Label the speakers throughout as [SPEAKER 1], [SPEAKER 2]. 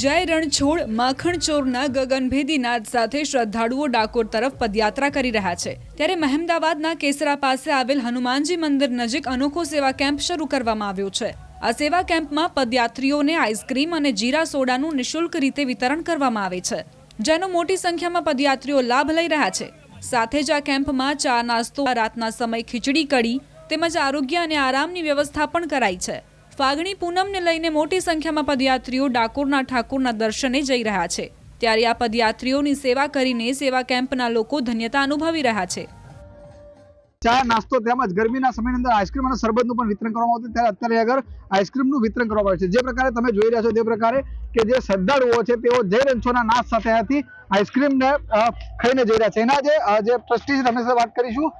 [SPEAKER 1] જય રણછોડ માખણ ચોરના ગગનભેદી નાદ સાથે શ્રદ્ધાળુઓ ડાકોર તરફ પદયાત્રા કરી રહ્યા છે। ત્યારે મહેમદાવાદના કેસરા પાસે આવેલ હનુમાનજી મંદિર નજીક અનોખો સેવા કેમ્પ શરૂ કરવામાં આવ્યો છે। આ સેવા કેમ્પમાં પદયાત્રીઓને આઈસ્ક્રીમ અને જીરા સોડાનું નિઃશુલ્ક રીતે વિતરણ કરવામાં આવે છે, જેનો મોટી સંખ્યામાં પદયાત્રીઓ લાભ લઈ રહ્યા છે। સાથે જ આ કેમ્પમાં ચા નાસ્તો, રાતના સમય ખીચડી કઢી તેમજ આરોગ્ય અને આરામની વ્યવસ્થા પણ કરાઈ છે। ફાગણી પૂનમને લઈને મોટી સંખ્યામાં પદયાત્રીઓ ડાકોરના ઠાકોરના દર્શને જઈ રહ્યા છે। ત્યારે આ પદયાત્રીઓની સેવા કરીને સેવા કેમ્પના લોકો ધન્યતા અનુભવી રહ્યા છે।
[SPEAKER 2] ચા નાસ્તો તેમજ ગરમીના સમયની અંદર આઈસ્ક્રીમ અને શરબતનું પણ વિતરણ કરવામાં આવતું, ત્યારે અત્યારે આગળ આઈસ્ક્રીમનું વિતરણ કરવામાં આવે છે। જે પ્રકારે તમે જોઈ રહ્યા છો તે પ્રકારે કે જે શ્રદ્ધાળુઓ છે તેઓ જય રણછોડના નાદ સાથે અહીંયાથી આઈસ્ક્રીમને ખાઈને જઈ રહ્યા છે। એના જે ટ્રસ્ટી છે તેમની સાથે વાત કરીશું।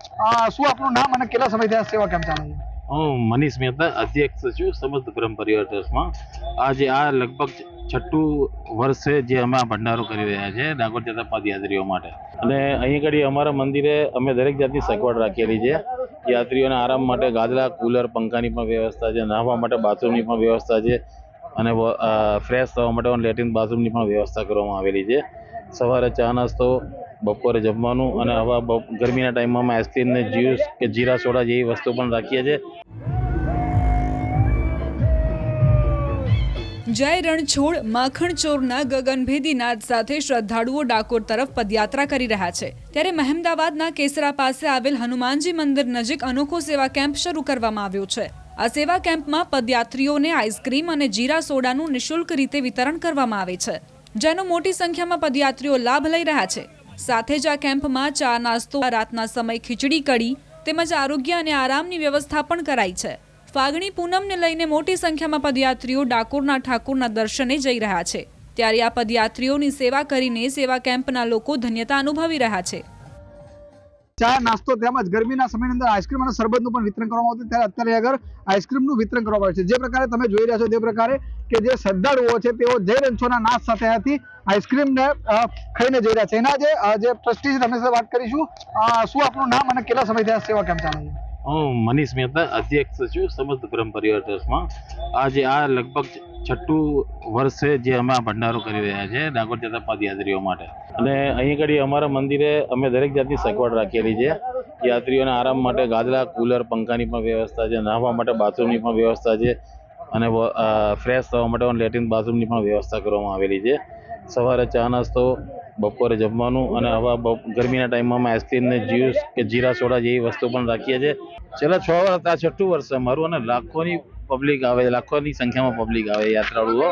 [SPEAKER 2] શું આપનું નામ અને કેટલા સમયથી આ સેવા કેમ્પ ચાલે છે?
[SPEAKER 3] હું મનીષ મહેતા, અધ્યક્ષ છું સમસ્ત બ્રહ્મ પરિવાર ટ્રસ્ટમાં। આજે આ લગભગ 6ઠું વર્ષ છે જે અમે આ ભંડારો કરી રહ્યા છે ડાકોર જતા પદયાત્રીઓ માટે। અને અહીં આગળ અમારા મંદિરે અમે દરેક જાતની સગવડ રાખેલી છે। યાત્રીઓને આરામ માટે ગાદલા, કુલર, પંખાની પણ વ્યવસ્થા છે, નાહવા માટે બાથરૂમની પણ વ્યવસ્થા છે અને ફ્રેશ થવા માટે લેટ્રિન બાથરૂમની પણ વ્યવસ્થા કરવામાં આવેલી છે। સવારે ચા નાસ્તો, બપોરે જમવાનું અને આવા ગરમીના ટાઈમમાં આઈસ્ક્રીમ ને જ્યુસ કે જીરા સોડા જેવી વસ્તુ પણ રાખીએ છીએ।
[SPEAKER 1] જય રણછોડ માખણ ચોરના ગગનભેદી નાદ સાથે શ્રદ્ધાળુઓ ડાકોર તરફ પદયાત્રા કરી રહ્યા છે। ત્યારે મહેમદાવાદના કેસરા પાસે આવેલ હનુમાનજી મંદિર નજીક અનોખો સેવા કેમ્પ શરૂ કરવામાં આવ્યો છે। આ સેવા કેમ્પમાં પદયાત્રીઓને આઈસ્ક્રીમ અને જીરા સોડાનું નિઃશુલ્ક રીતે વિતરણ કરવામાં આવે છે, જેનો મોટી સંખ્યામાં પદયાત્રીઓ લાભ લઈ રહ્યા છે। સાથે જ આ કેમ્પમાં ચા નાસ્તો, રાતના સમય ખીચડી કઢી તેમજ આરોગ્ય અને આરામની વ્યવસ્થા પણ કરાઈ છે। ફાગણી પૂનમને લઈને મોટી સંખ્યામાં પદયાત્રીઓ ડાકોરના ઠાકોરના દર્શને જઈ રહ્યા છે। ત્યારે આ પદયાત્રીઓની સેવા કરીને સેવા કેમ્પના લોકો ધન્યતા અનુભવી રહ્યા છે।
[SPEAKER 2] ચા નાસ્તો તેમજ ગરમીના સમયની અંદર આઈસ્ક્રીમ અને શરબતનું પણ વિતરણ કરવામાં આવતું, ત્યારે અત્યારે આગળ આઈસ્ક્રીમનું વિતરણ કરવામાં આવે છે। જે પ્રકારે તમે જોઈ રહ્યા છો તે પ્રકારે કે જે શ્રદ્ધાળુઓ છે તેઓ જય રણછોડના નાદ સાથે અહીંયાથી આઈસ્ક્રીમને ખાઈને જઈ રહ્યા છે। એના જે ટ્રસ્ટી છે તેમની સાથે વાત કરીશું। શું આપનું નામ અને કેટલા સમયથી આ સેવા કેમ્પ ચાલે છે?
[SPEAKER 3] હું મનીષ મહેતા, અધ્યક્ષ છું સમસ્ત બ્રહ્મ પરિવાર ટ્રસ્ટમાં। આજે આ લગભગ 6ઠું વર્ષ છે જે અમે આ ભંડારો કરી રહ્યા છે ડાકોર જતા પદયાત્રીઓ માટે। અને અહીં આગળ અમારા મંદિરે અમે દરેક જાતની સગવડ રાખેલી છે। યાત્રીઓને આરામ માટે ગાદલા, કુલર, પંખાની પણ વ્યવસ્થા છે, નાહવા માટે બાથરૂમની પણ વ્યવસ્થા છે અને ફ્રેશ થવા માટે લેટ્રિન બાથરૂમની પણ વ્યવસ્થા કરવામાં આવેલી છે। સવારે ચા નાસ્તો, બપોરે જમવાનું અને આવા ગરમીના ટાઈમમાં આઈસ્ક્રીમ ને જ્યુસ કે જીરા સોડા જેવી વસ્તુ પણ રાખીએ છીએ। છેલ્લા 6 વર્ષ, આ 6ઠું વર્ષ છે મારું અને લાખોની પબ્લિક આવે, લાખોની સંખ્યામાં પબ્લિક આવે યાત્રાળુઓ।